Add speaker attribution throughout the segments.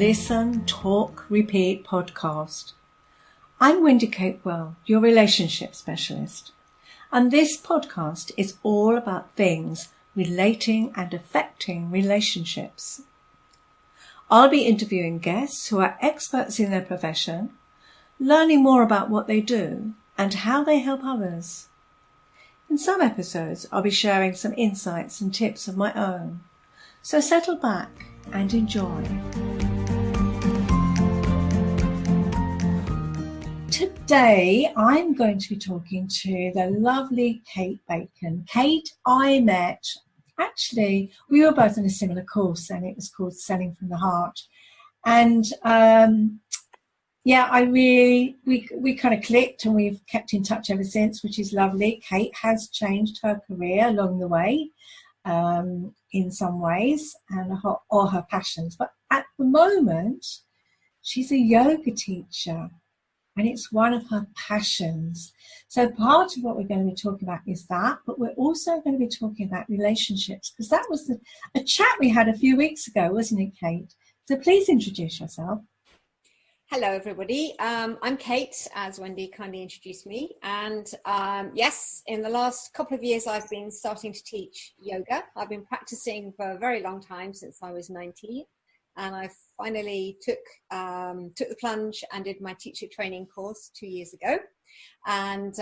Speaker 1: Listen, Talk, Repeat podcast. I'm Wendy Capewell, your relationship specialist, and this podcast is all about things relating and affecting relationships. I'll be interviewing guests who are experts in their profession, learning more about what they do and how they help others. In some episodes, I'll be sharing some insights and tips of my own. So settle back and enjoy. Today, I'm going to be talking to the lovely Kate Bacon. Kate, I met, actually, we were both in a similar course, and it was called Selling from the Heart. And we kind of clicked, and we've kept in touch ever since, which is lovely. Kate has changed her career along the way, in some ways, and or her passions. But at the moment, she's a yoga teacher. And it's one of her passions. So part of what we're going to be talking about is that, but we're also going to be talking about relationships, because that was a chat we had a few weeks ago, wasn't it, Kate? So please introduce yourself.
Speaker 2: Hello, everybody. I'm Kate, as Wendy kindly introduced me. And yes, in the last couple of years, I've been starting to teach yoga. I've been practicing for a very long time, since I was 19. And I finally took the plunge and did my teacher training course 2 years ago. And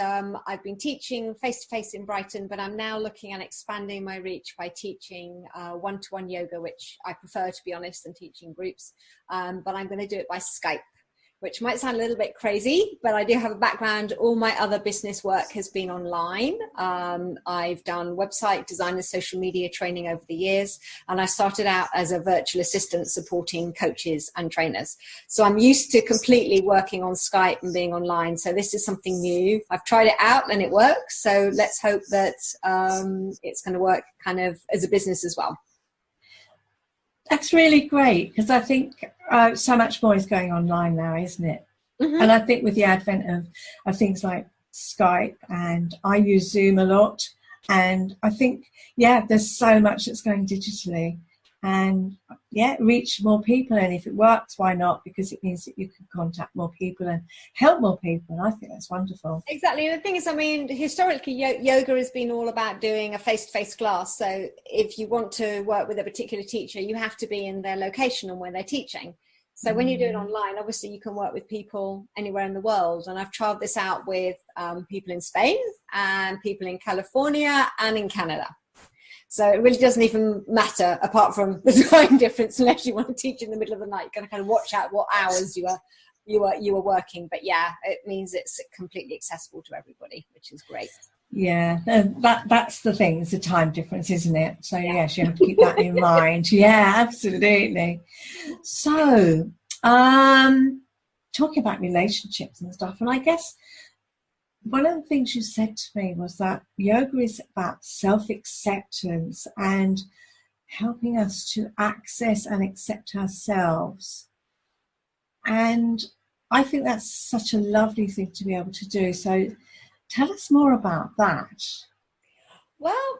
Speaker 2: I've been teaching face-to-face in Brighton, but I'm now looking at expanding my reach by teaching one-to-one yoga, which I prefer, to be honest, than teaching groups. But I'm going to do it by Skype, which might sound a little bit crazy, but I do have a background. All my other business work has been online. I've done website design and social media training over the years, and I started out as a virtual assistant supporting coaches and trainers. So I'm used to completely working on Skype and being online. So this is something new. I've tried it out and it works. So let's hope that it's going to work kind of as a business as well.
Speaker 1: That's really great, because I think so much more is going online now, isn't it? Mm-hmm. And I think with the advent of things like Skype, and I use Zoom a lot, and I think, there's so much that's going digitally, and reach more people. And if it works, why not? Because it means that you can contact more people and help more people. And I think that's wonderful.
Speaker 2: Exactly. And the thing is, I mean, historically, yoga has been all about doing a face-to-face class. So if you want to work with a particular teacher, you have to be in their location and where they're teaching. So when you do it online, obviously you can work with people anywhere in the world. And I've tried this out with people in Spain and people in California and in Canada. So it really doesn't even matter, apart from the time difference, unless you want to teach in the middle of the night. You're going to kind of watch out what hours you are working. But it means it's completely accessible to everybody, which is great.
Speaker 1: Yeah, that's the thing. It's a time difference, isn't it? So yes, you have to keep that in mind. Yeah, absolutely. So talking about relationships and stuff, and I guess one of the things you said to me was that yoga is about self-acceptance and helping us to access and accept ourselves. And I think that's such a lovely thing to be able to do. So tell us more about that.
Speaker 2: Well,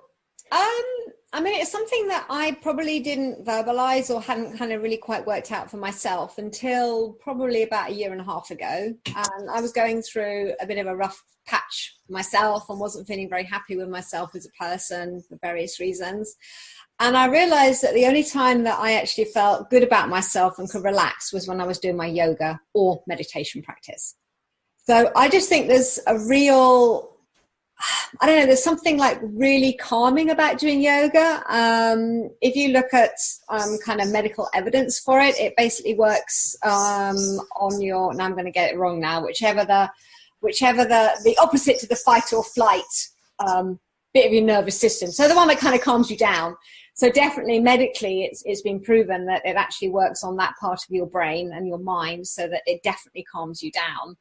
Speaker 2: I mean, it's something that I probably didn't verbalize or hadn't kind of really quite worked out for myself until probably about a year and a half ago. And I was going through a bit of a rough patch myself and wasn't feeling very happy with myself as a person for various reasons. And I realized that the only time that I actually felt good about myself and could relax was when I was doing my yoga or meditation practice. So I just think there's a real, I don't know, there's something like really calming about doing yoga. If you look at kind of medical evidence for it, it basically works on your, now I'm going to get it wrong now, whichever the opposite to the fight or flight bit of your nervous system. So the one that kind of calms you down. So definitely medically, it's been proven that it actually works on that part of your brain and your mind, so that it definitely calms you down.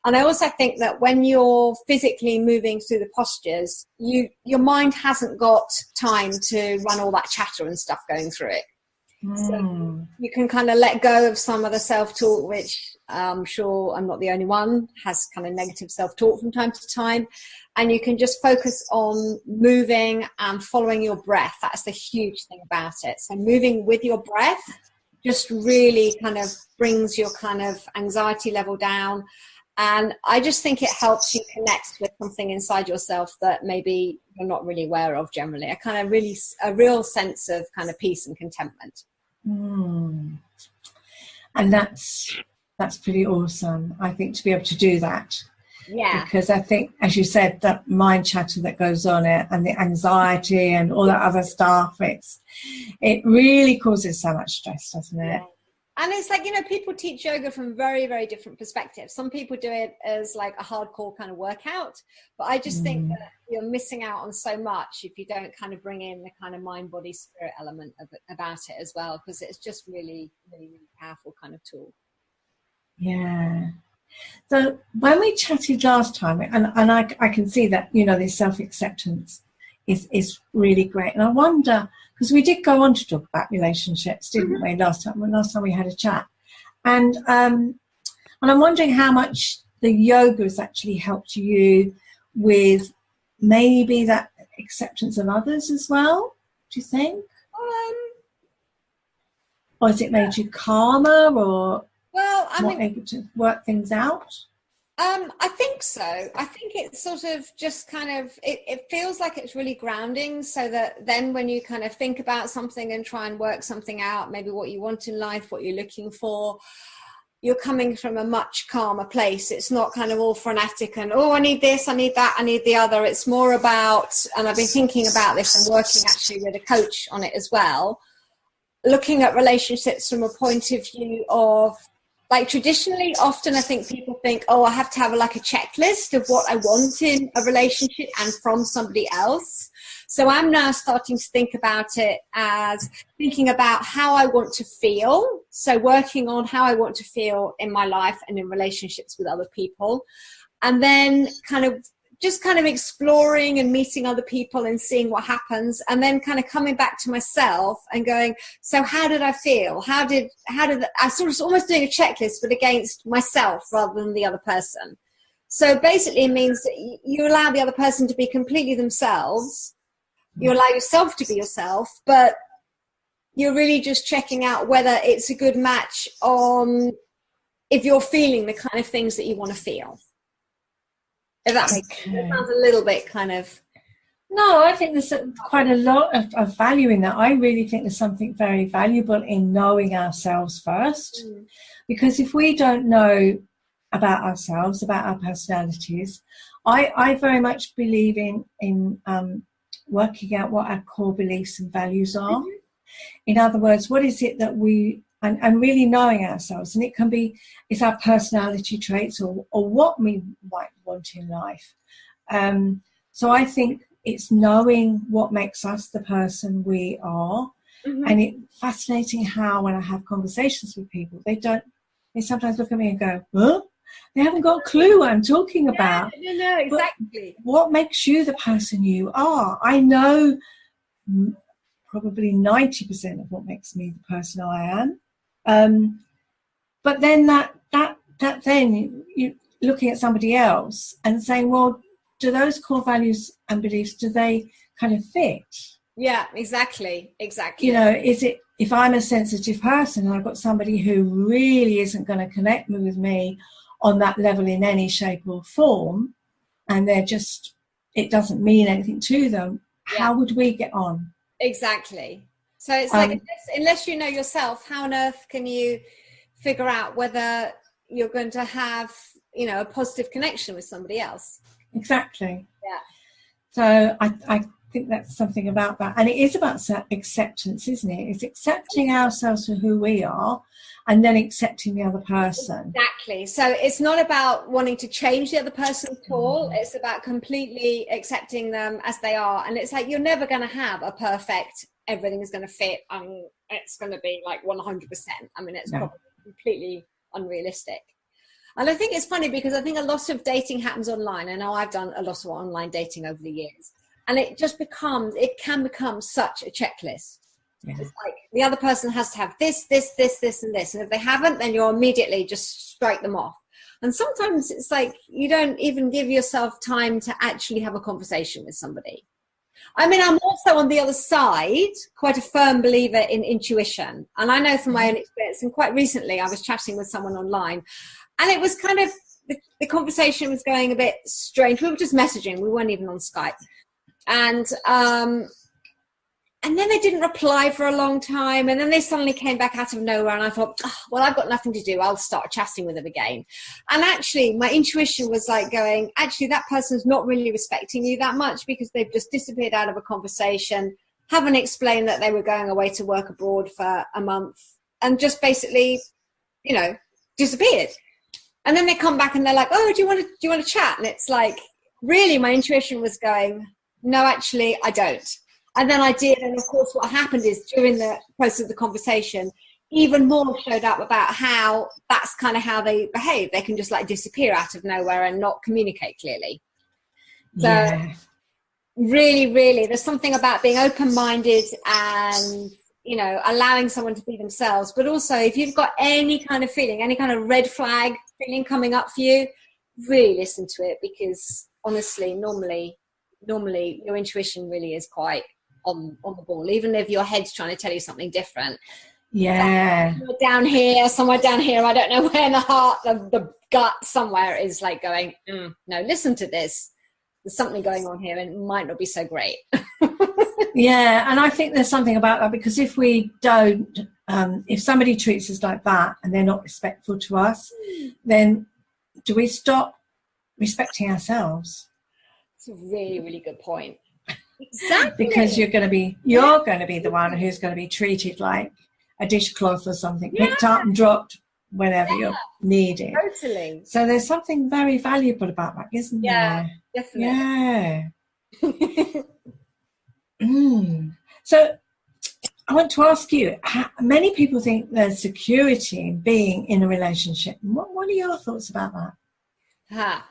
Speaker 2: And I also think that when you're physically moving through the postures, your mind hasn't got time to run all that chatter and stuff going through it. So you can kind of let go of some of the self-talk, which I'm sure I'm not the only one, has kind of negative self-talk from time to time. And you can just focus on moving and following your breath. That's the huge thing about it. So moving with your breath, just really kind of brings your kind of anxiety level down. And I just think it helps you connect with something inside yourself that maybe you're not really aware of generally. A real sense of kind of peace and contentment.
Speaker 1: And that's pretty awesome, I think, to be able to do that.
Speaker 2: Yeah.
Speaker 1: Because I think, as you said, that mind chatter that goes on it and the anxiety and all that other stuff, it really causes so much stress, doesn't it?
Speaker 2: Yeah. And it's like, people teach yoga from very, very different perspectives. Some people do it as like a hardcore kind of workout, but I just think that you're missing out on so much if you don't kind of bring in the kind of mind, body, spirit element about it as well, because it's just really, really, really powerful kind of tool.
Speaker 1: Yeah. So when we chatted last time, and I can see that, this self-acceptance is really great. And I wonder, because we did go on to talk about relationships, didn't we, last time we had a chat. And I'm wondering how much the yoga has actually helped you with maybe that acceptance of others as well, do you think? Or has it made you calmer or more able to work things out?
Speaker 2: I think so. I think it's sort of just kind of, it feels like it's really grounding, so that then when you kind of think about something and try and work something out, maybe what you want in life, what you're looking for, you're coming from a much calmer place. It's not kind of all frenetic and, I need this, I need that, I need the other. It's more about, and I've been thinking about this and working actually with a coach on it as well, looking at relationships from a point of view of, like, traditionally, often I think people think, I have to have a checklist of what I want in a relationship and from somebody else. So I'm now starting to think about it as thinking about how I want to feel. So working on how I want to feel in my life and in relationships with other people. And then kind of exploring and meeting other people and seeing what happens, and then kind of coming back to myself and going, so how did I feel? How did I sort of almost doing a checklist, but against myself rather than the other person. So basically it means that you allow the other person to be completely themselves. You allow yourself to be yourself, but you're really just checking out whether it's a good match on if you're feeling the kind of things that you want to feel. If that makes sense. It sounds a little bit kind of...
Speaker 1: No, I think there's quite a lot of value in that. I really think there's something very valuable in knowing ourselves first. Because if we don't know about ourselves, about our personalities, I very much believe in working out what our core beliefs and values are. In other words, what is it that we... And really knowing ourselves, and it can be, it's our personality traits or what we might want in life. So I think it's knowing what makes us the person we are. And it's fascinating how when I have conversations with people, they sometimes look at me and go, huh? They haven't got a clue what I'm talking about.
Speaker 2: No, exactly.
Speaker 1: But what makes you the person you are? I know probably 90% of what makes me the person I am. But then that then you looking at somebody else and saying, well, do those core values and beliefs, do they kind of fit?
Speaker 2: Yeah, exactly. Is
Speaker 1: it, if I'm a sensitive person and I've got somebody who really isn't going to connect with me on that level in any shape or form, and it doesn't mean anything to them, how would we get on?
Speaker 2: Exactly. So it's like, unless you know yourself, how on earth can you figure out whether you're going to have, a positive connection with somebody else?
Speaker 1: Exactly.
Speaker 2: Yeah.
Speaker 1: So I think that's something about that. And it is about acceptance, isn't it? It's accepting ourselves for who we are and then accepting the other person.
Speaker 2: Exactly. So it's not about wanting to change the other person at all. It's about completely accepting them as they are. And it's like, you're never going to have a perfect, everything is going to fit, and it's going to be like 100%. I mean, it's probably completely unrealistic. And I think it's funny because I think a lot of dating happens online. I know I've done a lot of online dating over the years, and it can become such a checklist. Yeah. It's like the other person has to have this, and this. And if they haven't, then you're immediately just strike them off. And sometimes it's like you don't even give yourself time to actually have a conversation with somebody. I mean, I'm also on the other side, quite a firm believer in intuition. And I know from my own experience, and quite recently I was chatting with someone online, and it was kind of, the conversation was going a bit strange. We were just messaging. We weren't even on Skype. And then they didn't reply for a long time. And then they suddenly came back out of nowhere. And I thought, oh, well, I've got nothing to do. I'll start chatting with them again. And actually, my intuition was like going, actually, that person's not really respecting you that much, because they've just disappeared out of a conversation, haven't explained that they were going away to work abroad for a month, and just basically, you know, disappeared. And then they come back and they're like, oh, do you want to chat? And it's like, really, my intuition was going, no, actually, I don't. And then I did. And of course, what happened is, during the process of the conversation, even more showed up about how that's kind of how they behave. They can just like disappear out of nowhere and not communicate clearly. So really, really, there's something about being open-minded and, you know, allowing someone to be themselves. But also, if you've got any kind of feeling, any kind of red flag feeling coming up for you, really listen to it, because honestly, normally your intuition really is quite on the ball, even if your head's trying to tell you something different. Somewhere down here, I don't know where in the heart, the gut somewhere is like going, no, listen to this. There's something going on here, and it might not be so great.
Speaker 1: Yeah, and I think there's something about that, because if we don't, if somebody treats us like that and they're not respectful to us, then do we stop respecting ourselves?
Speaker 2: It's a really, really good point. Exactly.
Speaker 1: Because you're going to be the one who's going to be treated like a dishcloth or something, picked up and dropped whenever you're needed.
Speaker 2: Totally.
Speaker 1: So there's something very valuable about that, isn't there?
Speaker 2: Definitely.
Speaker 1: Yeah. So I want to ask you, many people think there's security in being in a relationship. What are your thoughts about that?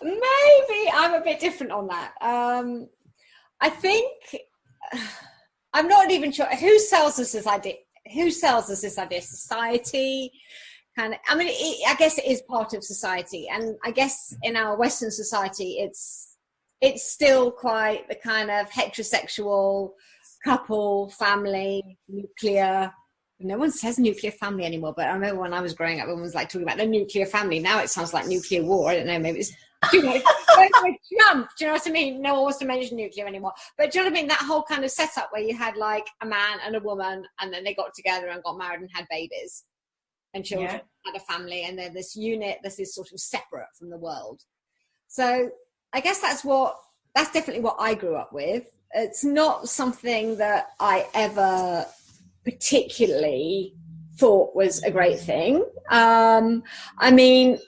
Speaker 2: Maybe I'm a bit different on that. I think, I'm not even sure who sells us this idea. Society, kind of. I mean, I guess it is part of society, and I guess in our Western society, it's still quite the kind of heterosexual couple, family, nuclear. No one says nuclear family anymore, but I remember when I was growing up, everyone was like talking about the nuclear family. Now it sounds like nuclear war. I don't know, maybe it's too much. Trump, do you know what I mean? No one wants to mention nuclear anymore. But do you know what I mean? That whole kind of setup where you had like a man and a woman, and then they got together and got married and had babies and children, had a family, and they're this unit that is sort of separate from the world. So I guess that's definitely what I grew up with. It's not something that I ever particularly thought was a great thing. I mean,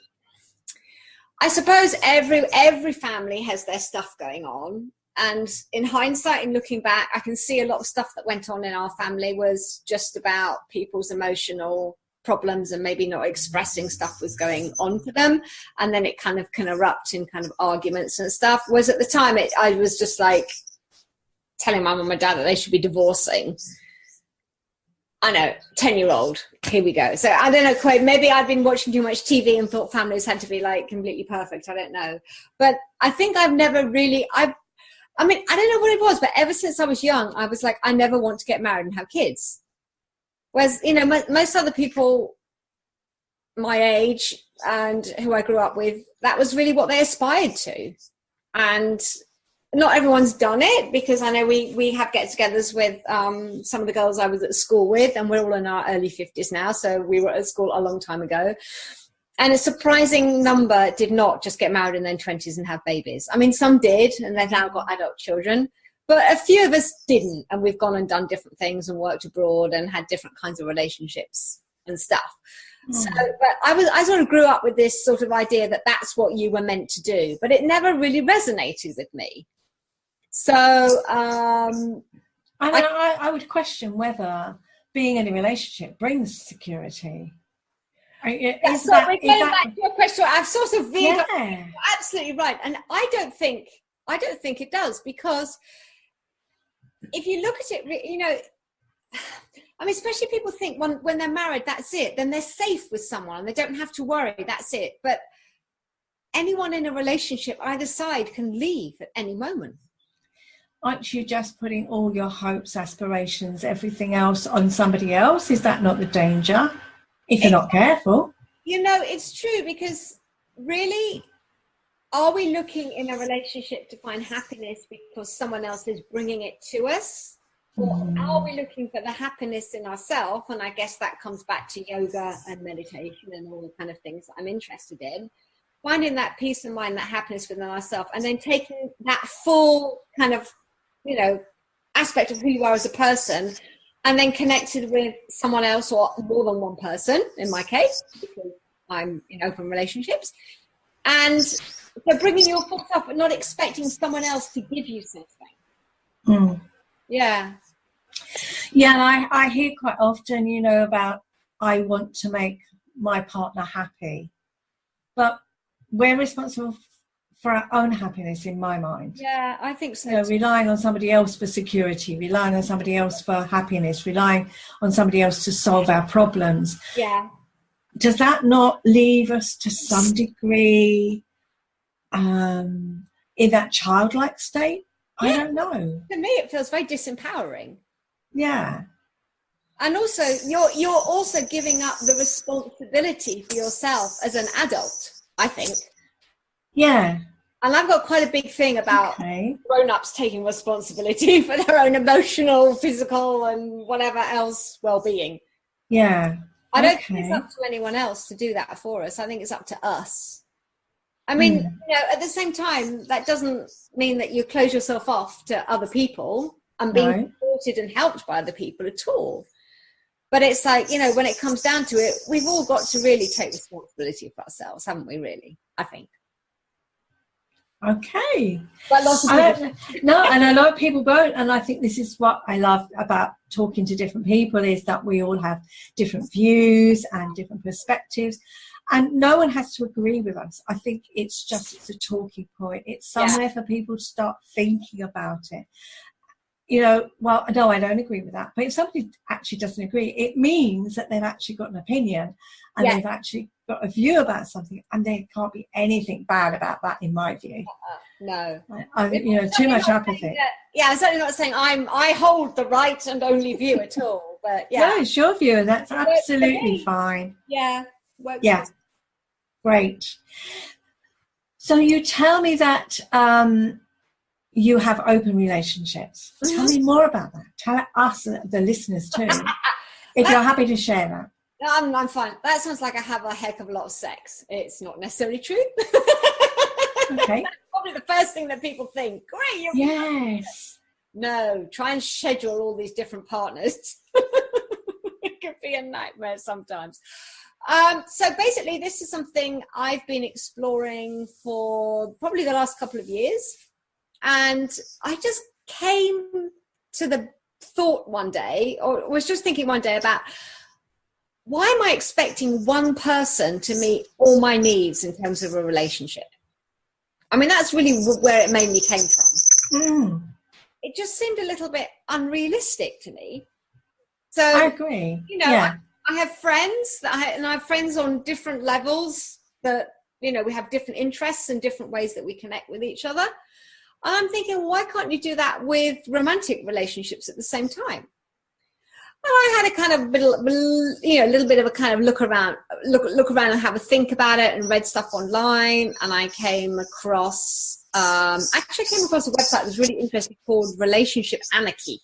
Speaker 2: I suppose every family has their stuff going on, and in hindsight, in looking back, I can see a lot of stuff that went on in our family was just about people's emotional problems and maybe not expressing stuff was going on for them, and then it kind of can erupt in kind of arguments and stuff. Whereas at the time, I was just like telling my mum and my dad that they should be divorcing. I know, 10-year-old, here we go. So I don't know, quite, maybe I'd been watching too much TV and thought families had to be like completely perfect. I don't know. But I think I've never really, I mean, I don't know what it was, but ever since I was young, I was like, I never want to get married and have kids. Whereas, you know, most other people my age and who I grew up with, that was really what they aspired to. And not everyone's done it, because I know we have get-togethers with some of the girls I was at school with, and we're all in our early 50s now, so we were at school a long time ago. And a surprising number did not just get married in their 20s and have babies. I mean, some did, and they've now got adult children, but a few of us didn't, and we've gone and done different things and worked abroad and had different kinds of relationships and stuff. So, but I sort of grew up with this sort of idea that that's what you were meant to do, but it never really resonated with me. So
Speaker 1: I would question whether being in a relationship brings security.
Speaker 2: That's going back to your question. I've sort of veered up. You're absolutely right, and I don't think it does, because if you look at it, you know, I mean, especially people think when they're married, that's it. Then they're safe with someone and they don't have to worry. That's it. But anyone in a relationship, either side, can leave at any moment.
Speaker 1: aren't you just putting all your hopes, aspirations, everything else on somebody else? Is that not the danger if you're not careful?
Speaker 2: You know, it's true, because really, are we looking in a relationship to find happiness because someone else is bringing it to us? Or are we looking for the happiness in ourselves? And I guess that comes back to yoga and meditation and all the kind of things that I'm interested in. Finding that peace of mind, that happiness within ourselves, and then taking that full kind of, you know, aspect of who you are as a person, and then connected with someone else, or more than one person in my case, because I'm in open relationships. And so bringing your full self, but not expecting someone else to give you something. Yeah.
Speaker 1: Yeah, I hear quite often, you know, about I want to make my partner happy. But we're responsible for our own happiness, in my mind.
Speaker 2: Yeah, I think so.
Speaker 1: You know, relying on somebody else for security, relying on somebody else for happiness, relying on somebody else to solve our problems.
Speaker 2: Yeah.
Speaker 1: Does that not leave us to some degree in that childlike state?
Speaker 2: Yeah.
Speaker 1: I don't know.
Speaker 2: To me, it feels very disempowering.
Speaker 1: Yeah.
Speaker 2: And also, you're also giving up the responsibility for yourself as an adult, I think.
Speaker 1: Yeah.
Speaker 2: And I've got quite a big thing about grown-ups taking responsibility for their own emotional, physical, and whatever else well-being.
Speaker 1: Yeah.
Speaker 2: I don't think it's up to anyone else to do that for us. I think it's up to us. I mean, you know, at the same time, that doesn't mean that you close yourself off to other people and being supported and helped by other people at all. But it's like, you know, when it comes down to it, we've all got to really take responsibility for ourselves, haven't we, really? I think.
Speaker 1: Okay.
Speaker 2: But lots of people
Speaker 1: no, and a lot of people don't. And I think this is what I love about talking to different people, is that we all have different views and different perspectives. And no one has to agree with us. I think it's a talking point. It's somewhere for people to start thinking about it. You know, well, no, I don't agree with that. But if somebody actually doesn't agree, it means that they've actually got an opinion, and they've actually got a view about something, and there can't be anything bad about that, in my view.
Speaker 2: No.
Speaker 1: You know, too much apathy.
Speaker 2: I'm certainly not saying I hold the right and only view at all. But
Speaker 1: No, it's your view, and that's absolutely fine.
Speaker 2: Yeah.
Speaker 1: Yeah. Great. So you tell me that you have open relationships. Tell me more about that. Tell us, the listeners too, if you're happy to share that.
Speaker 2: I'm fine. That sounds like I have a heck of a lot of sex. It's not necessarily true.
Speaker 1: Okay.
Speaker 2: That's probably the first thing that people think. Great.
Speaker 1: Yes.
Speaker 2: No, try and schedule all these different partners. It could be a nightmare sometimes. So basically, this is something I've been exploring for probably the last couple of years. And I just came to the thought one day, or was just thinking one day about, why am I expecting one person to meet all my needs in terms of a relationship? I mean, that's really where it mainly came from. It just seemed a little bit unrealistic to me. So
Speaker 1: I agree.
Speaker 2: You know, I have friends and I have friends on different levels that, you know, we have different interests and different ways that we connect with each other. And I'm thinking, why can't you do that with romantic relationships at the same time? Well, I had a kind of little bit of a kind of look around and have a think about it, and read stuff online. And I came across, a website that was really interesting called Relationship Anarchy.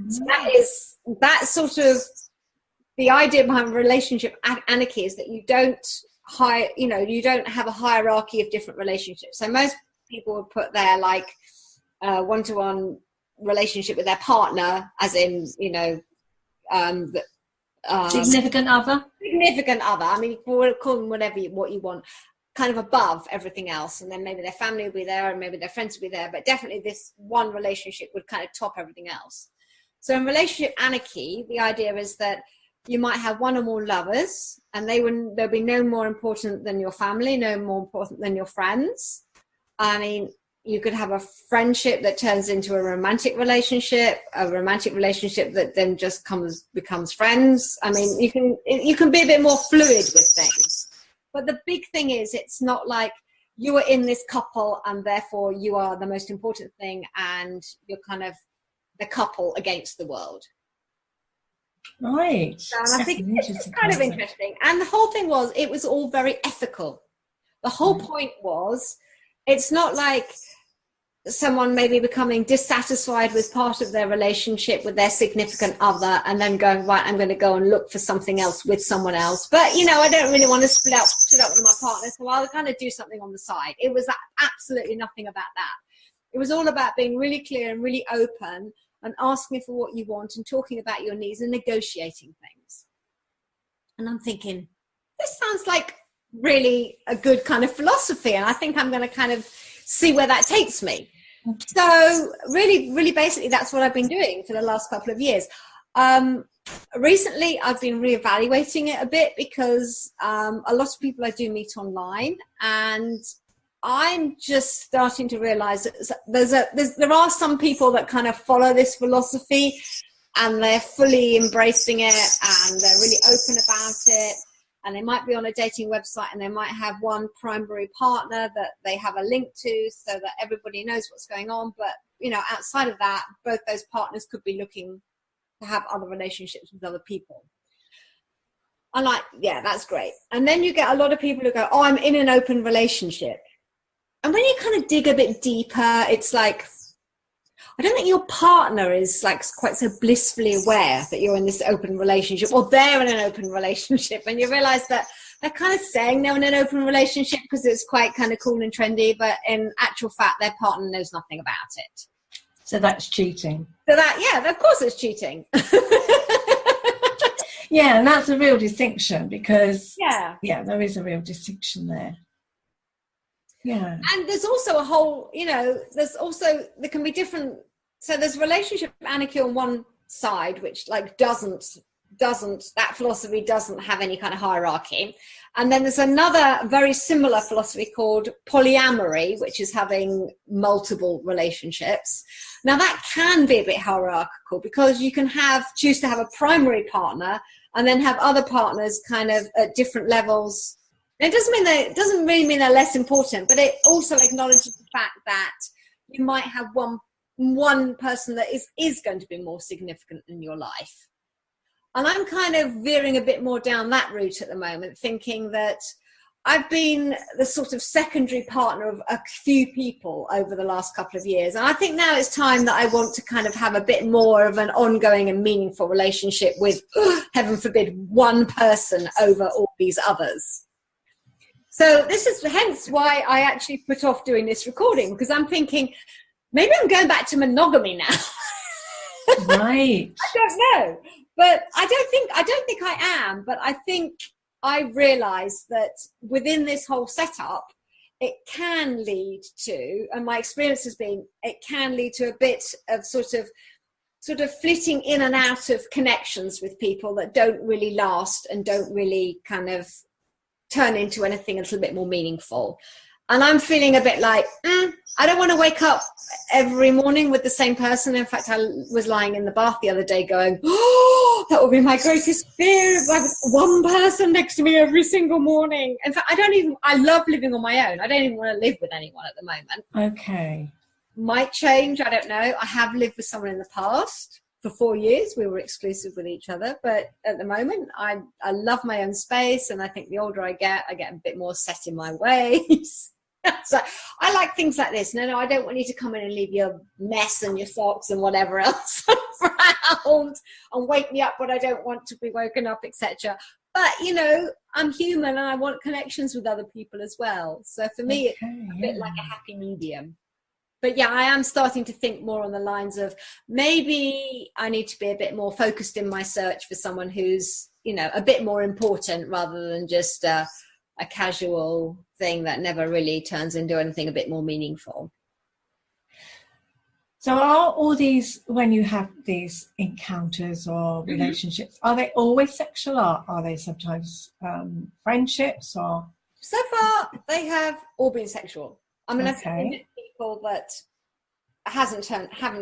Speaker 2: So that's sort of the idea behind relationship anarchy, is that you don't have a hierarchy of different relationships. So most people would put their like one-to-one relationship with their partner, as in, you know,
Speaker 1: significant other.
Speaker 2: I mean, we'll call them what you want, kind of above everything else, and then maybe their family will be there, and maybe their friends will be there, but definitely this one relationship would kind of top everything else. So in relationship anarchy, the idea is that you might have one or more lovers, and they'll be no more important than your family, no more important than your friends. I mean, you could have a friendship that turns into a romantic relationship that then just becomes friends. I mean, you can be a bit more fluid with things. But the big thing is, it's not like you are in this couple and therefore you are the most important thing and you're kind of the couple against the world.
Speaker 1: Right.
Speaker 2: And I think it's kind of interesting. And the whole thing was, it was all very ethical. The whole point was, it's not like someone maybe becoming dissatisfied with part of their relationship with their significant other and then going, right, I'm going to go and look for something else with someone else. But, you know, I don't really want to split up with my partner, so I'll kind of do something on the side. It was absolutely nothing about that. It was all about being really clear and really open and asking for what you want and talking about your needs and negotiating things. And I'm thinking, this sounds like really a good kind of philosophy, and I think I'm going to kind of see where that takes me. So really basically that's what I've been doing for the last couple of years. Recently I've been reevaluating it a bit because a lot of people I do meet online, and I'm just starting to realize that there are some people that kind of follow this philosophy and they're fully embracing it and they're really open about it. And they might be on a dating website and they might have one primary partner that they have a link to so that everybody knows what's going on. But, you know, outside of that, both those partners could be looking to have other relationships with other people. I'm like, yeah, that's great. And then you get a lot of people who go, oh, I'm in an open relationship. And when you kind of dig a bit deeper, it's like, I don't think your partner is like quite so blissfully aware that you're in this open relationship, or they're in an open relationship, and you realize that they're kind of saying they're in an open relationship because it's quite kind of cool and trendy, but in actual fact their partner knows nothing about it.
Speaker 1: So that's cheating.
Speaker 2: So that, yeah, of course it's cheating.
Speaker 1: Yeah, and that's a real distinction because
Speaker 2: yeah,
Speaker 1: there is a real distinction there. Yeah.
Speaker 2: And there's also a whole, you know, there can be different. So there's relationship anarchy on one side, which like doesn't, that philosophy doesn't have any kind of hierarchy. And then there's another very similar philosophy called polyamory, which is having multiple relationships. Now that can be a bit hierarchical because you can choose to have a primary partner and then have other partners kind of at different levels. And it doesn't really mean they're less important, but it also acknowledges the fact that you might have one person that is going to be more significant in your life. And I'm kind of veering a bit more down that route at the moment, thinking that I've been the sort of secondary partner of a few people over the last couple of years. And I think now it's time that I want to kind of have a bit more of an ongoing and meaningful relationship with, heaven forbid, one person over all these others. So this is hence why I actually put off doing this recording, because I'm thinking maybe I'm going back to monogamy now.
Speaker 1: Right.
Speaker 2: I don't know, but I don't think I am. But I think I realise that within this whole setup, it can lead to, and my experience has been, it can lead to a bit of sort of flitting in and out of connections with people that don't really last and don't really kind of turn into anything a little bit more meaningful. And I'm feeling a bit like, I don't want to wake up every morning with the same person. In fact, I was lying in the bath the other day going, oh, that would be my greatest fear, if I have one person next to me every single morning. In fact, I love living on my own. I don't even want to live with anyone at the moment.
Speaker 1: Okay.
Speaker 2: Might change, I don't know. I have lived with someone in the past. For 4 years, we were exclusive with each other. But at the moment, I love my own space. And I think the older I get a bit more set in my ways. So I like things like this. No, I don't want you to come in and leave your mess and your socks and whatever else around and wake me up when I don't want to be woken up, etc. But, you know, I'm human and I want connections with other people as well. So for me, it's a bit like a happy medium. But yeah, I am starting to think more on the lines of maybe I need to be a bit more focused in my search for someone who's, you know, a bit more important rather than just a casual thing that never really turns into anything a bit more meaningful.
Speaker 1: So are all these, when you have these encounters or relationships, are they always sexual, or are they sometimes friendships? Or
Speaker 2: so far they have all been sexual. I mean, I've seen people that haven't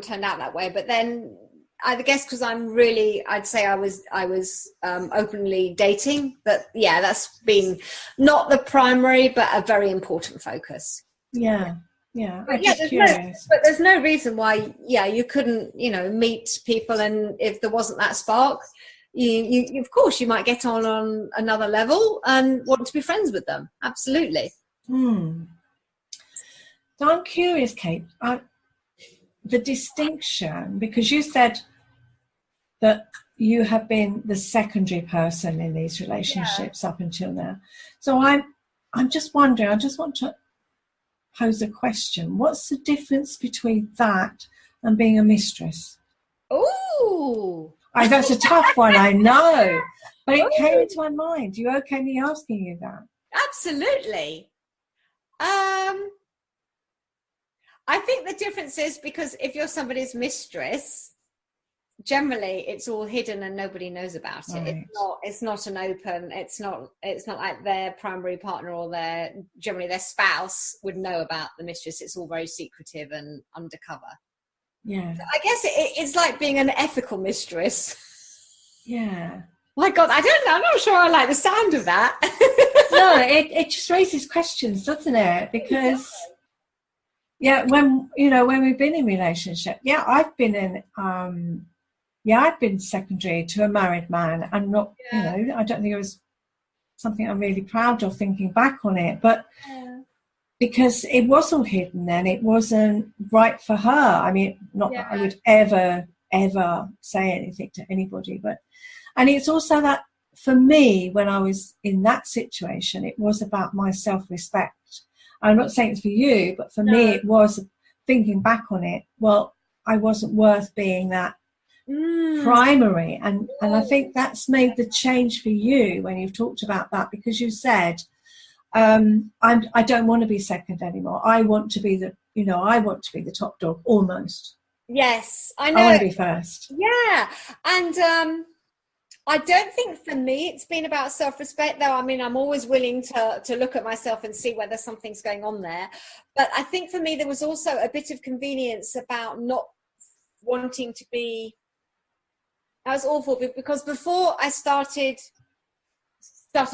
Speaker 2: turned out that way, but then I guess because I'd say I was openly dating, but yeah, that's been not the primary, but a very important focus.
Speaker 1: Yeah. I'm just curious.
Speaker 2: But there's no reason why, you couldn't, meet people, and if there wasn't that spark, you of course you might get on another level and want to be friends with them. Absolutely.
Speaker 1: So I'm curious, Kate, the distinction, because you said that you have been the secondary person in these relationships up until now. So I'm just wondering, I just want to pose a question. What's the difference between that and being a mistress?
Speaker 2: Ooh.
Speaker 1: That's a tough one, I know. But it came into my mind. You okay me asking you that?
Speaker 2: Absolutely. I think the difference is because if you're somebody's mistress, generally it's all hidden and nobody knows about it.
Speaker 1: Right.
Speaker 2: It's not an open, it's not like their primary partner or generally their spouse would know about the mistress. It's all very secretive and undercover.
Speaker 1: Yeah.
Speaker 2: So I guess it's like being an ethical mistress.
Speaker 1: Yeah.
Speaker 2: My God, I don't know. I'm not sure I like the sound of that.
Speaker 1: No, it just raises questions, doesn't it? Because when we've been in relationship, I've been secondary to a married man, and not, I don't think it was something I'm really proud of thinking back on it, but because it was all hidden and it wasn't right for her. I mean, not that I would ever say anything to anybody, and it's also that for me, when I was in that situation, it was about my self-respect. I'm not saying it's for you, but for me, it was thinking back on it. Well, I wasn't worth being that primary. And I think that's made the change for you when you've talked about that, because you said, I don't want to be second anymore. I want to be the top dog almost.
Speaker 2: Yes, I know.
Speaker 1: I want to be first.
Speaker 2: Yeah. And, I don't think for me it's been about self-respect, though. I mean, I'm always willing to look at myself and see whether something's going on there. But I think for me there was also a bit of convenience about not wanting to be. That was awful, because before I started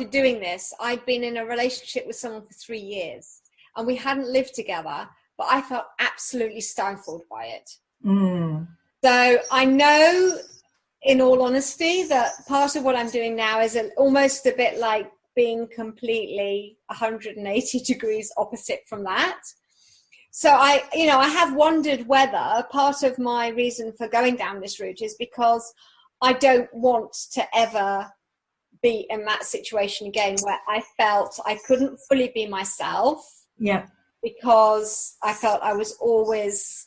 Speaker 2: doing this, I'd been in a relationship with someone for 3 years, and we hadn't lived together, but I felt absolutely stifled by it. So I know, in all honesty, that part of what I'm doing now is almost a bit like being completely 180 degrees opposite from that. So I have wondered whether part of my reason for going down this route is because I don't want to ever be in that situation again where I felt I couldn't fully be myself.
Speaker 1: Yeah.
Speaker 2: Because I felt I was always...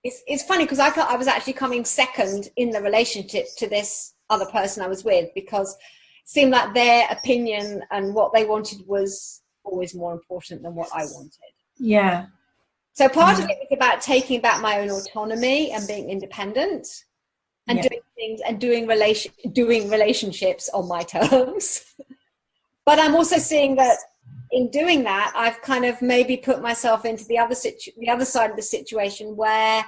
Speaker 2: It's funny because I felt I was actually coming second in the relationship to this other person I was with, because it seemed like their opinion and what they wanted was always more important than what I wanted.
Speaker 1: Yeah.
Speaker 2: So part of it was about taking back my own autonomy and being independent and doing things and doing relationships on my terms. But I'm also seeing that in doing that, I've kind of maybe put myself into the other side of the situation where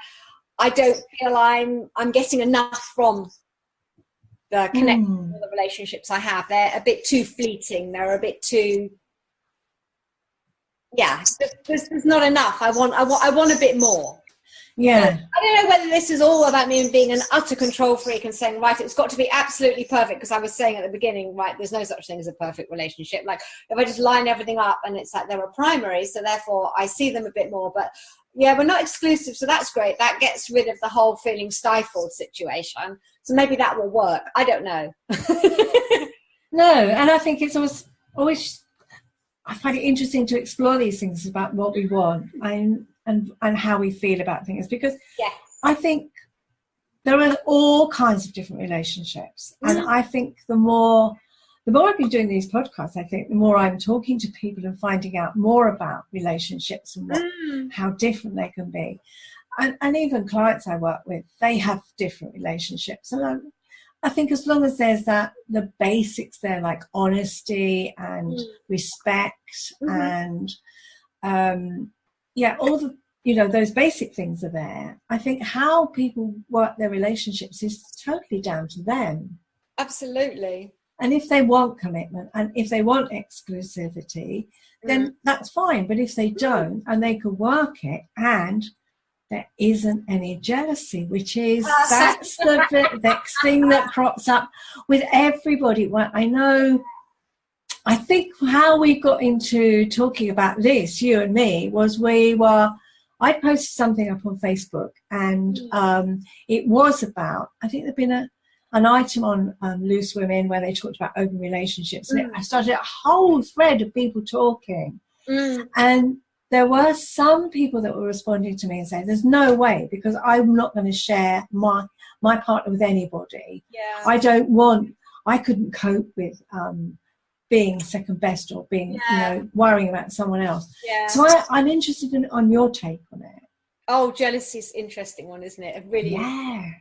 Speaker 2: I don't feel I'm getting enough from the connection, the relationships I have. They're a bit too fleeting. They're a bit too, there's not enough. I want a bit more.
Speaker 1: Yeah.
Speaker 2: I don't know whether this is all about me being an utter control freak and saying, right, it's got to be absolutely perfect, because I was saying at the beginning, right, there's no such thing as a perfect relationship. Like, if I just line everything up and it's like they're a primary, so therefore I see them a bit more. But yeah, we're not exclusive, so that's great. That gets rid of the whole feeling stifled situation. So maybe that will work. I don't know.
Speaker 1: No, and I think it's always I find it interesting to explore these things about what we want and how we feel about things, because I think there are all kinds of different relationships, and I think the more I've been doing these podcasts, I think the more I'm talking to people and finding out more about relationships and how different they can be, and even clients I work with, they have different relationships, and I think as long as there's the basics there, like honesty and respect and all you know, those basic things are there. I think how people work their relationships is totally down to them.
Speaker 2: Absolutely.
Speaker 1: And if they want commitment and if they want exclusivity, then that's fine. But if they don't, and they can work it, and there isn't any jealousy, which is, that's the next thing that crops up with everybody. Well, I think how we got into talking about this, you and me, was I posted something up on Facebook, and it was about, I think there'd been an item on Loose Women where they talked about open relationships, and I started a whole thread of people talking, and there were some people that were responding to me and saying, there's no way, because I'm not going to share my partner with anybody. I couldn't cope with being second best or being, you know, worrying about someone else. So I'm interested on your take on it.
Speaker 2: Oh, jealousy is an interesting one, isn't it? It really is.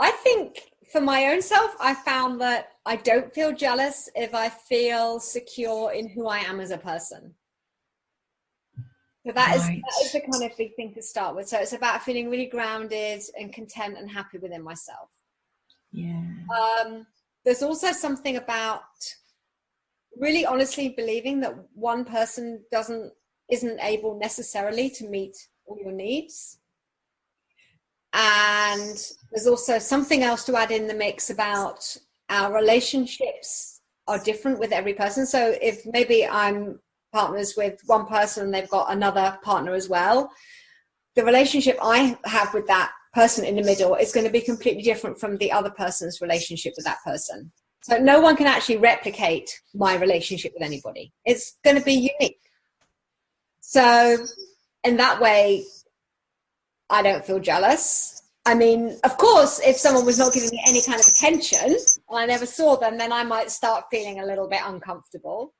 Speaker 2: I think for my own self, I found that I don't feel jealous if I feel secure in who I am as a person. So that is the kind of big thing to start with. So it's about feeling really grounded and content and happy within myself. There's also something about really honestly believing that one person isn't able necessarily to meet all your needs. And there's also something else to add in the mix about our relationships are different with every person. So if maybe I'm partners with one person and they've got another partner as well, the relationship I have with that person in the middle is going to be completely different from the other person's relationship with that person. So no one can actually replicate my relationship with anybody. It's going to be unique. So in that way, I don't feel jealous. I mean, of course, if someone was not giving me any kind of attention and I never saw them, then I might start feeling a little bit uncomfortable.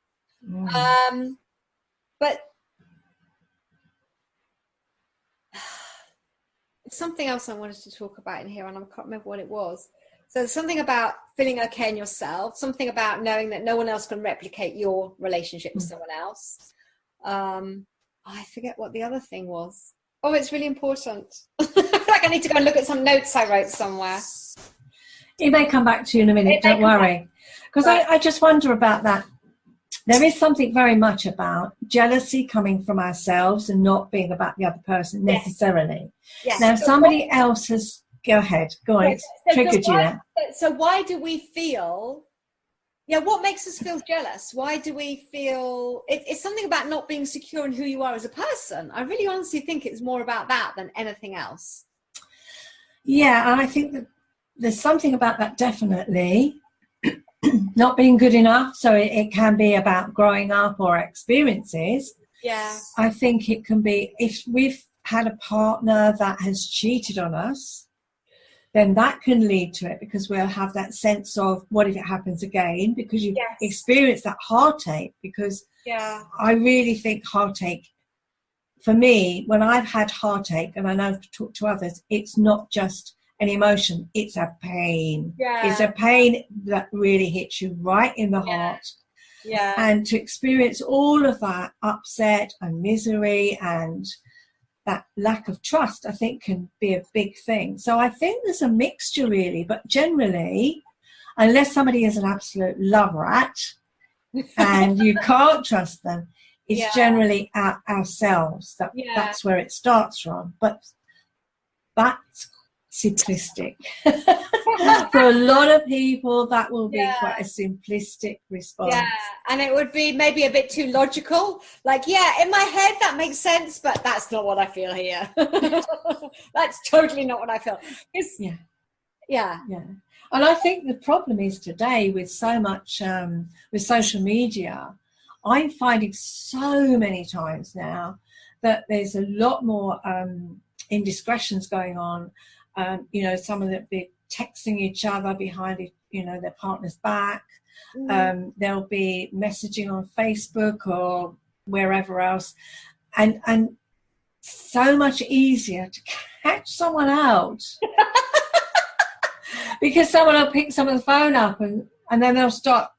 Speaker 2: But something else I wanted to talk about in here, and I can't remember what it was. So there's something about feeling okay in yourself, something about knowing that no one else can replicate your relationship with someone else. I forget what the other thing was. Oh, it's really important. I feel like I need to go and look at some notes I wrote somewhere.
Speaker 1: It may come back to you in a minute, don't worry. Because I just wonder about that. There is something very much about jealousy coming from ourselves and not being about the other person necessarily. Yes. Now, if somebody else has... Go ahead. Go on. It's triggered you there.
Speaker 2: So why do we feel... Yeah, what makes us feel jealous? Why do we feel... It's something about not being secure in who you are as a person. I really honestly think it's more about that than anything else.
Speaker 1: Yeah, and I think that there's something about that definitely. Not being good enough. So it can be about growing up or experiences.
Speaker 2: Yeah.
Speaker 1: I think it can be, if we've had a partner that has cheated on us, then that can lead to it, because we'll have that sense of what if it happens again, because you've experienced that heartache. Because I really think heartache, for me, when I've had heartache, and I know to talk to others, it's not just an emotion, it's a pain. It's a pain that really hits you right in the heart. And to experience all of that upset and misery and that lack of trust, I think, can be a big thing. So I think there's a mixture really, but generally, unless somebody is an absolute love rat and you can't trust them, it's generally ourselves. That's where it starts from. But that's simplistic. For a lot of people, that will be quite a simplistic response.
Speaker 2: Yeah, and it would be maybe a bit too logical. Like, in my head that makes sense, but that's not what I feel here. That's totally not what I feel. Yeah.
Speaker 1: And I think the problem is today with so much, with social media, I'm finding so many times now that there's a lot more indiscretions going on. Some of them be texting each other behind, their partner's back. They'll be messaging on Facebook or wherever else. And so much easier to catch someone out because someone will pick someone's phone up and then they'll start,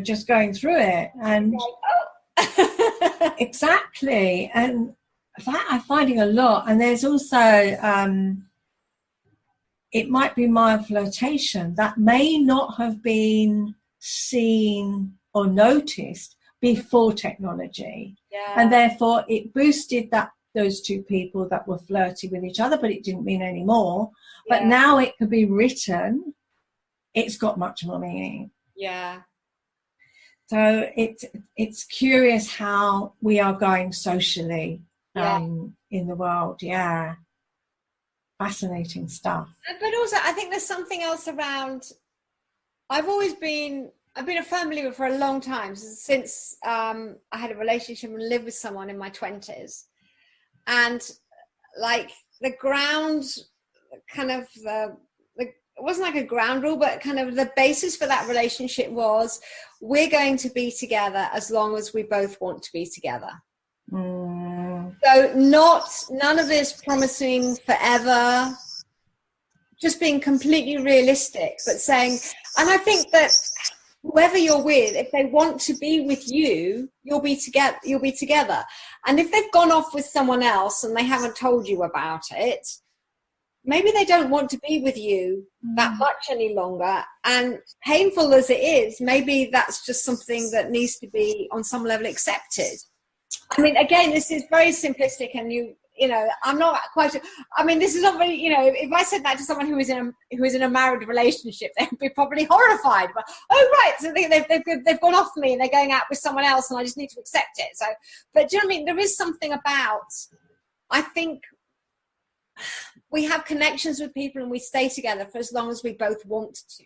Speaker 1: just going through it. And Exactly. And that I'm finding a lot. And there's also, it might be mild flirtation that may not have been seen or noticed before technology.
Speaker 2: Yeah.
Speaker 1: And therefore it boosted those two people that were flirty with each other, but it didn't mean any more.
Speaker 2: Yeah.
Speaker 1: But now it could be written, it's got much more meaning.
Speaker 2: Yeah.
Speaker 1: So it's curious how we are going socially in the world. Yeah. Fascinating stuff.
Speaker 2: But also I think there's something else around. I've been a firm believer for a long time, since I had a relationship and lived with someone in my 20s. And like the ground, kind of it wasn't like a ground rule, but kind of the basis for that relationship was, we're going to be together as long as we both want to be together. So none of this promising forever, just being completely realistic, but saying, and I think that whoever you're with, if they want to be with you, you'll be together. And if they've gone off with someone else and they haven't told you about it, maybe they don't want to be with you that much any longer. And painful as it is, maybe that's just something that needs to be on some level accepted. I mean, again, this is very simplistic, and you know, I'm not quite sure. I mean, this is not really, you know, if I said that to someone who is in a married relationship, they'd be probably horrified. But oh right, so they've gone off me and they're going out with someone else, and I just need to accept it. So, but do you know what I mean? There is something about, I think, we have connections with people and we stay together for as long as we both want to.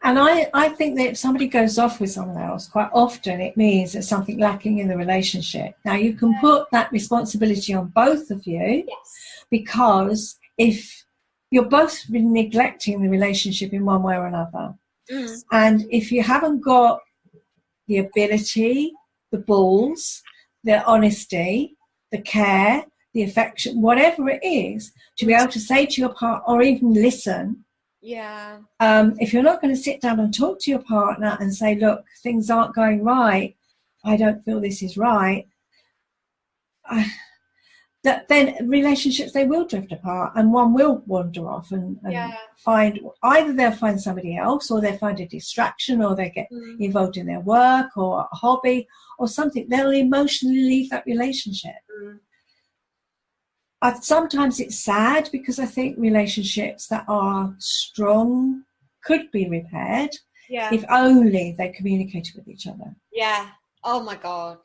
Speaker 1: And I think that if somebody goes off with someone else, quite often it means there's something lacking in the relationship. Now, you can put that responsibility on both of you, because if you're both neglecting the relationship in one way or another, and if you haven't got the ability, the balls, the honesty, the care, the affection, whatever it is, to be able to say to your partner, or even listen. If you're not going to sit down and talk to your partner and say, look, things aren't going right, I don't feel this is right, then relationships, they will drift apart, and one will wander off and find, either they'll find somebody else, or they'll find a distraction, or they get involved in their work or a hobby or something. They'll emotionally leave that relationship. Sometimes it's sad, because I think relationships that are strong could be repaired if only they communicated with each other.
Speaker 2: Oh my God.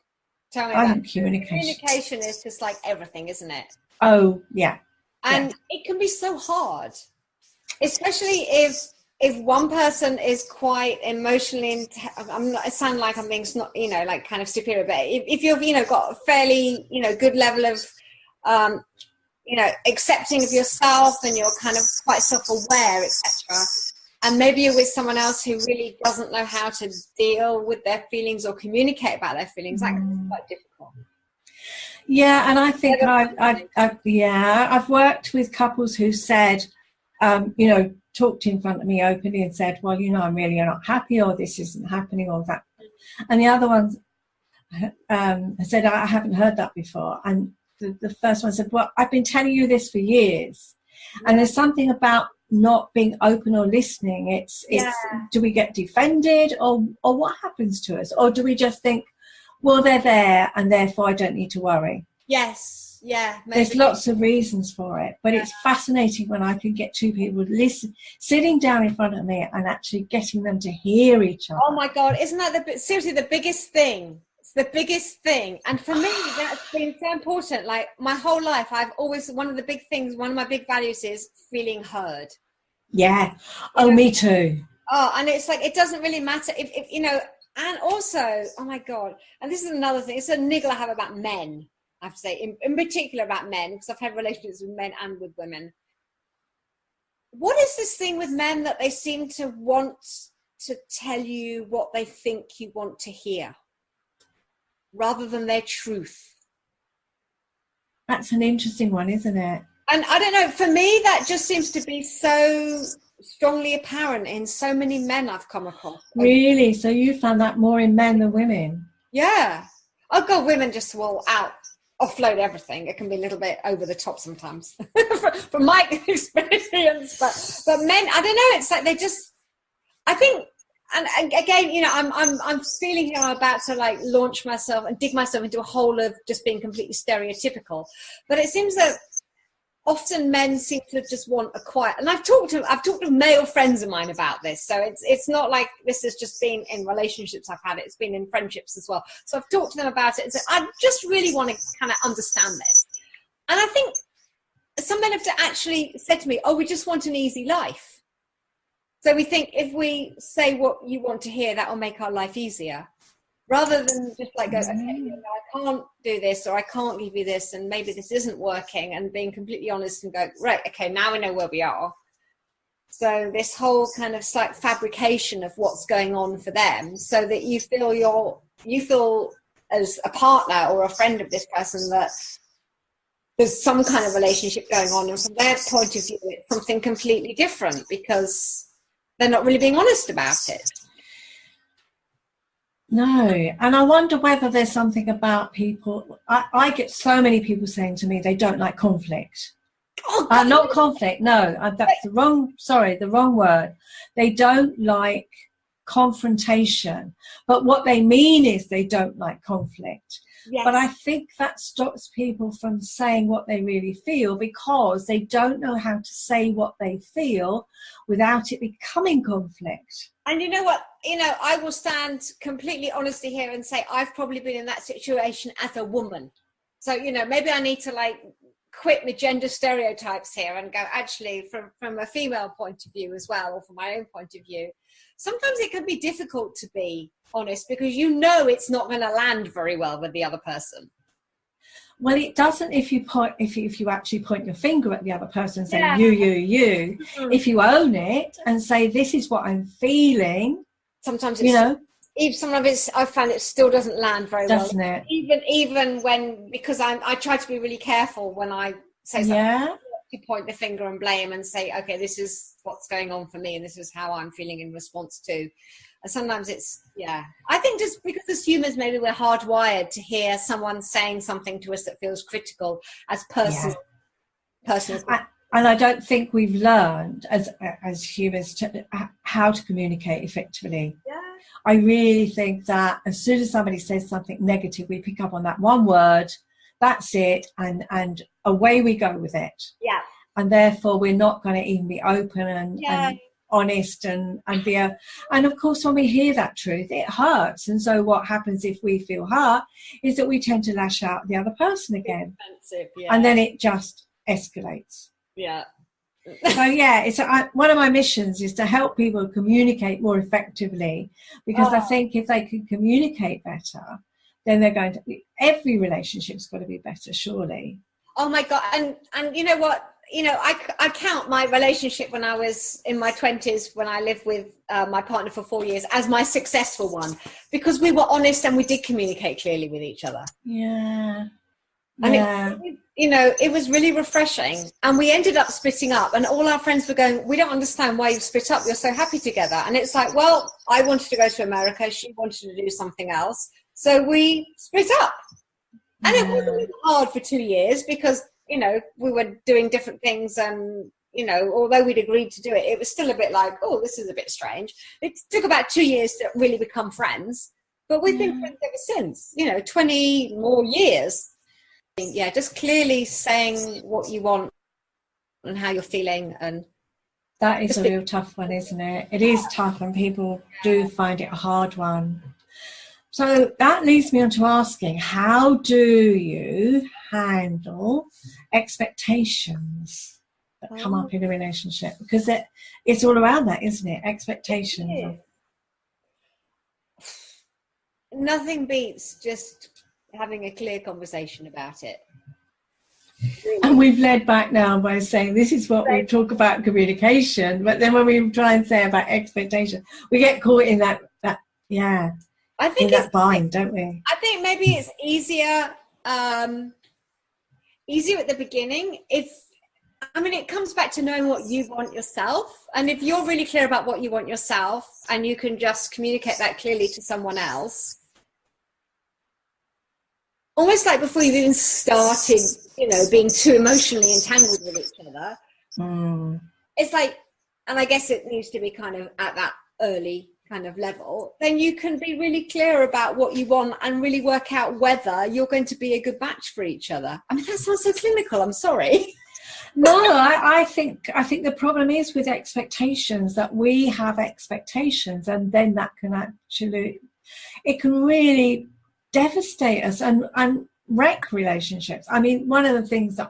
Speaker 2: Tell me
Speaker 1: I
Speaker 2: about
Speaker 1: think
Speaker 2: communication is just like everything, isn't it?
Speaker 1: Oh, yeah.
Speaker 2: And it can be so hard, especially if one person is quite emotionally, I sound like I'm being you know, like kind of superior, but if you've, you know, got a fairly, you know, good level of, you know, accepting of yourself, and you're kind of quite self-aware, etc. And maybe you're with someone else who really doesn't know how to deal with their feelings or communicate about their feelings. That can be quite difficult.
Speaker 1: Yeah, and I think I've worked with couples who said, you know, talked in front of me openly and said, well, you know, I'm really not happy, or this isn't happening, or that. And the other ones said, I haven't heard that before. And the first one said, well, I've been telling you this for years. And there's something about not being open or listening. It's do we get defended, or what happens to us? Or do we just think, well, they're there and therefore I don't need to worry?
Speaker 2: Maybe.
Speaker 1: There's lots of reasons for it, but it's fascinating when I can get two people sitting down in front of me and actually getting them to hear each other.
Speaker 2: Oh my God, isn't that seriously the biggest thing? It's the biggest thing. And for me, that's been so important. Like my whole life, I've always, one of my big values is feeling heard.
Speaker 1: Oh, me too.
Speaker 2: Oh, and it's like, it doesn't really matter if you know. And also, oh my God, and this is another thing, it's a niggle I have about men, I have to say, in particular about men, because I've had relationships with men and with women. What is this thing with men that they seem to want to tell you what they think you want to hear, rather than their truth?
Speaker 1: That's an interesting one, isn't it?
Speaker 2: And I don't know, for me, that just seems to be so strongly apparent in so many men I've come across.
Speaker 1: Really? So you found that more in men than women?
Speaker 2: Yeah. Oh God, women just will offload everything. It can be a little bit over the top sometimes, from my experience. But men, I don't know. It's like they just. I think, and again, you know, I'm feeling here I'm about to like launch myself and dig myself into a hole of just being completely stereotypical. But it seems that often men seem to just want a quiet, and I've talked to male friends of mine about this, so it's not like this has just been in relationships I've had, it's been in friendships as well. So I've talked to them about it and said, I just really want to kind of understand this. And I think some men have actually said to me, oh, we just want an easy life. So we think if we say what you want to hear, that will make our life easier. Rather than just like go, okay, you know, I can't do this, or I can't give you this, and maybe this isn't working, and being completely honest and go, right, okay, now we know where we are. So this whole kind of like fabrication of what's going on for them, so that you feel as a partner or a friend of this person that there's some kind of relationship going on, and from their point of view, it's something completely different because they're not really being honest about it.
Speaker 1: No, and I wonder whether there's something about people. I get so many people saying to me they don't like conflict.
Speaker 2: Oh,
Speaker 1: not conflict, no, that's the wrong word. They don't like confrontation, but what they mean is they don't like conflict. Yes. But I think that stops people from saying what they really feel, because they don't know how to say what they feel without it becoming conflict.
Speaker 2: And you know what, you know, I will stand completely honestly here and say I've probably been in that situation as a woman. So, you know, maybe I need to like quit my gender stereotypes here and go, actually, from a female point of view as well, or from my own point of view, sometimes it can be difficult to be honest, because you know it's not going to land very well with the other person.
Speaker 1: Well, it doesn't if you actually point your finger at the other person and say, yeah, you. Mm-hmm. If you own it and say, this is what I'm feeling.
Speaker 2: Sometimes it's, you know, even some of it, I find it still doesn't land very well.
Speaker 1: Doesn't it?
Speaker 2: Even when, because I try to be really careful when I say something. Yeah. To point the finger and blame and say, okay, this is what's going on for me and this is how I'm feeling in response to. And sometimes it's, yeah, I think just because as humans, maybe we're hardwired to hear someone saying something to us that feels critical as personal.
Speaker 1: And I don't think we've learned as humans how to communicate effectively. Yeah. I really think that as soon as somebody says something negative, we pick up on that one word, that's it, and away we go with it.
Speaker 2: Yeah.
Speaker 1: And therefore we're not going to even be open and honest and of course when we hear that truth, it hurts. And so what happens if we feel hurt is that we tend to lash out at the other person again.
Speaker 2: Yeah.
Speaker 1: And then it just escalates.
Speaker 2: Yeah.
Speaker 1: So yeah, it's one of my missions is to help people communicate more effectively, because I think if they can communicate better, then they're going to, every relationship's got to be better, surely.
Speaker 2: Oh my God. And you know what, you know, I count my relationship when I was in my 20s, when I lived with my partner for 4 years, as my successful one, because we were honest and we did communicate clearly with each other.
Speaker 1: Yeah.
Speaker 2: And it, you know, it was really refreshing. And we ended up splitting up, and all our friends were going, we don't understand why you've split up. You're so happy together. And it's like, well, I wanted to go to America. She wanted to do something else. So we split up. And it was a little hard for 2 years because, you know, we were doing different things. And, you know, although we'd agreed to do it, it was still a bit like, oh, this is a bit strange. It took about 2 years to really become friends. But we've been friends ever since, you know, 20 more years. Yeah, just clearly saying what you want and how you're feeling. And
Speaker 1: that is a real tough one, isn't it? It is tough, and people do find it a hard one. So that leads me on to asking, how do you handle expectations that come up in a relationship? Because it's all around that, isn't it? Expectations.
Speaker 2: Nothing beats just having a clear conversation about it.
Speaker 1: Really. And we've led back now by saying this is what we talk about communication, but then when we try and say about expectation, we get caught in that
Speaker 2: I think
Speaker 1: it's bind, don't we?
Speaker 2: I think maybe it's easier at the beginning. It comes back to knowing what you want yourself. And if you're really clear about what you want yourself and you can just communicate that clearly to someone else, almost like before you even started, being too emotionally entangled with each other. It's like, and I guess it needs to be kind of at that early kind of level, then you can be really clear about what you want and really work out whether you're going to be a good match for each other. I mean, that sounds so clinical, I'm sorry.
Speaker 1: No, I think the problem is with expectations, that we have expectations, and then that can actually, it can really devastate us and wreck relationships. I mean, one of the things that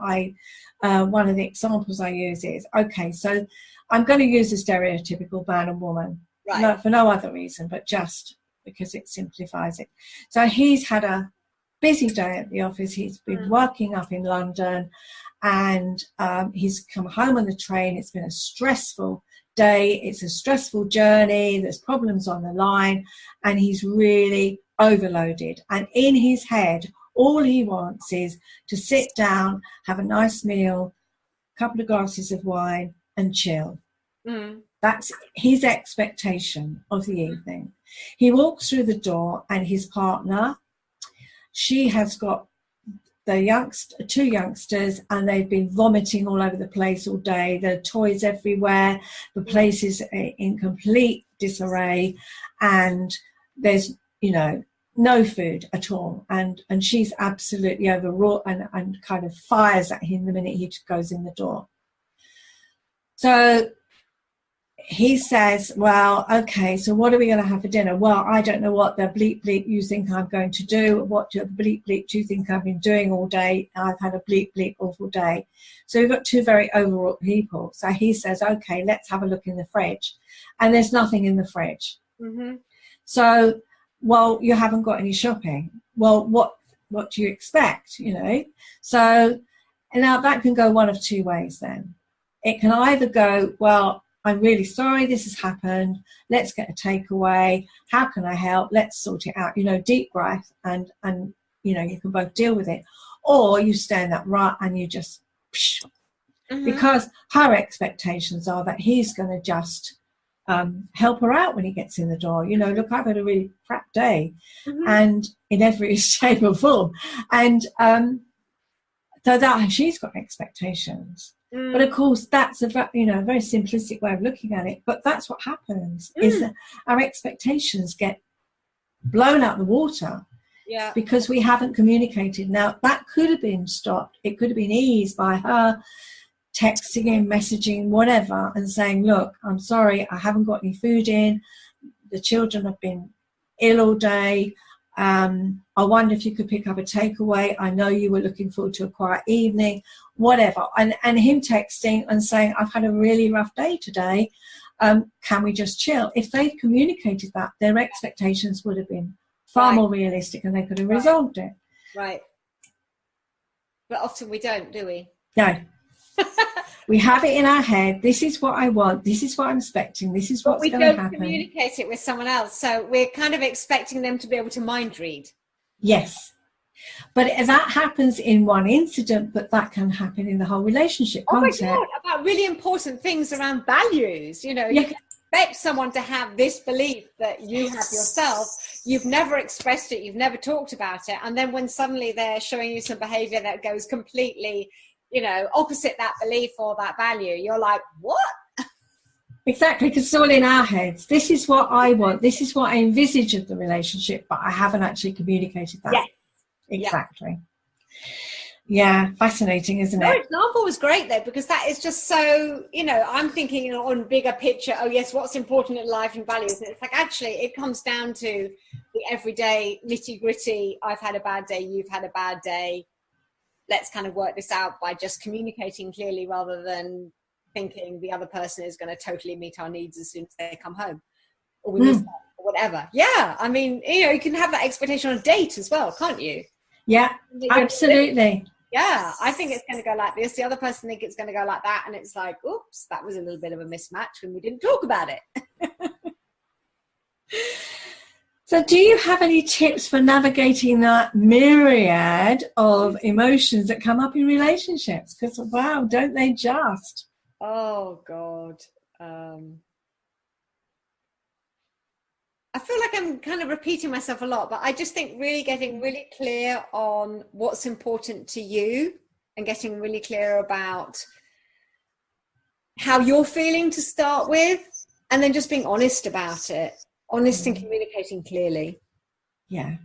Speaker 1: one of the examples I use is, okay, so I'm going to use a stereotypical man and woman, right, for no other reason, but just because it simplifies it. So he's had a busy day at the office. He's been working up in London, and he's come home on the train. It's been a stressful day. It's a stressful journey. There's problems on the line, and he's really overloaded. And in his head, all he wants is to sit down, have a nice meal, a couple of glasses of wine, and chill. That's his expectation of the evening. He walks through the door, and his partner, she has got two youngsters, and they've been vomiting all over the place all day. There are toys everywhere. The place is in complete disarray, and there's, no food at all. And she's absolutely overwrought and kind of fires at him the minute he goes in the door. So he says, well, okay, so what are we going to have for dinner? Well, I don't know what the bleep bleep you think I'm going to do. What the bleep bleep do you think I've been doing all day? I've had a bleep bleep awful day. So we've got two very overwrought people. So he says, okay, let's have a look in the fridge. And there's nothing in the fridge. So, well, you haven't got any shopping. Well, what do you expect, So now that can go one of two ways then. It can either go, well, I'm really sorry this has happened. Let's get a takeaway. How can I help? Let's sort it out. Deep breath, and you can both deal with it. Or you stay in that rut and you just, because her expectations are that he's going to just help her out when he gets in the door. Look, I've had a really crap day, and in every shape or form. And so that she's got expectations. But of course, that's a very simplistic way of looking at it. But that's what happens, is that our expectations get blown out the water, because we haven't communicated. Now, that could have been stopped. It could have been eased by her texting him, messaging, whatever, and saying, look, I'm sorry, I haven't got any food in. The children have been ill all day. I wonder if you could pick up a takeaway. I know you were looking forward to a quiet evening, whatever. And him texting and saying, I've had a really rough day today. Can we just chill? If they'd communicated that, their expectations would have been far more realistic, and they could have resolved it.
Speaker 2: Right. But often we don't, do we?
Speaker 1: No. We have it in our head. This is what I want. This is what I'm expecting. This is what's going to happen.
Speaker 2: We don't communicate it with someone else. So we're kind of expecting them to be able to mind read. Yes.
Speaker 1: But that happens in one incident, but that can happen in the whole relationship.
Speaker 2: Oh my God, about really important things around values. You can expect someone to have this belief that you have yourself. You've never expressed it. You've never talked about it. And then when suddenly they're showing you some behavior that goes completely opposite that belief or that value, you're like, what?
Speaker 1: Exactly, because it's all in our heads. This is what I want. This is what I envisage of the relationship, but I haven't actually communicated that.
Speaker 2: Yes.
Speaker 1: Exactly. Yeah, fascinating, isn't it?
Speaker 2: Your example was great though, because that is just so, I'm thinking on bigger picture, oh yes, what's important in life and values. And it's like, actually, it comes down to the everyday nitty gritty. I've had a bad day. You've had a bad day. Let's kind of work this out by just communicating clearly, rather than thinking the other person is going to totally meet our needs as soon as they come home, or we miss that, or whatever. Yeah, I mean, you can have that expectation on a date as well, can't you?
Speaker 1: Yeah, absolutely.
Speaker 2: Yeah, I think it's going to go like this. The other person thinks it's going to go like that, and it's like, oops, that was a little bit of a mismatch when we didn't talk about it.
Speaker 1: So do you have any tips for navigating that myriad of emotions that come up in relationships? Because, wow, don't they just?
Speaker 2: Oh, God. I feel like I'm kind of repeating myself a lot, but I just think really getting really clear on what's important to you and getting really clear about how you're feeling to start with, and then just being honest about it, honest and communicating clearly.
Speaker 1: Yeah.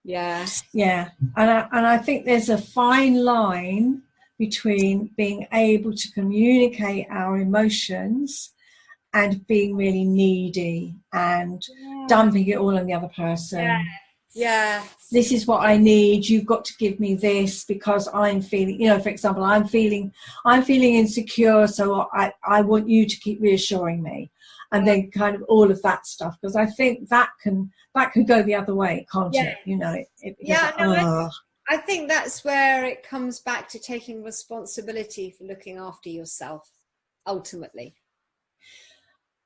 Speaker 2: Yeah.
Speaker 1: Yeah. And I think there's a fine line between being able to communicate our emotions and being really needy and dumping it all on the other person.
Speaker 2: Yeah. Yeah.
Speaker 1: This is what I need. You've got to give me this because I'm feeling, you know, for example, I'm feeling insecure. So I want you to keep reassuring me. And then kind of all of that stuff, because I think that can go the other way, can't it? You know,
Speaker 2: I think that's where it comes back to taking responsibility for looking after yourself, ultimately.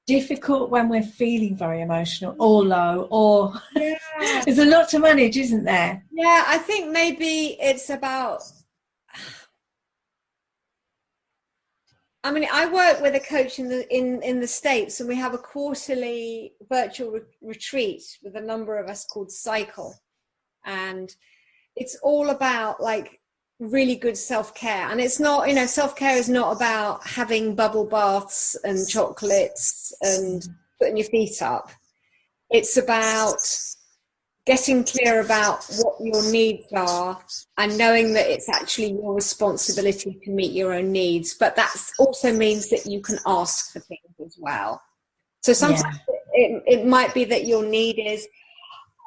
Speaker 1: Difficult when we're feeling very emotional or low, or there's a lot to manage, isn't there?
Speaker 2: Yeah, I think maybe it's about, I mean, I work with a coach in the States, and we have a quarterly virtual retreat with a number of us called Cycle. And it's all about like really good self-care. And it's not, you know, self-care is not about having bubble baths and chocolates and putting your feet up. It's about getting clear about what your needs are and knowing that it's actually your responsibility to meet your own needs. But that also means that you can ask for things as well. So sometimes it might be that your need is,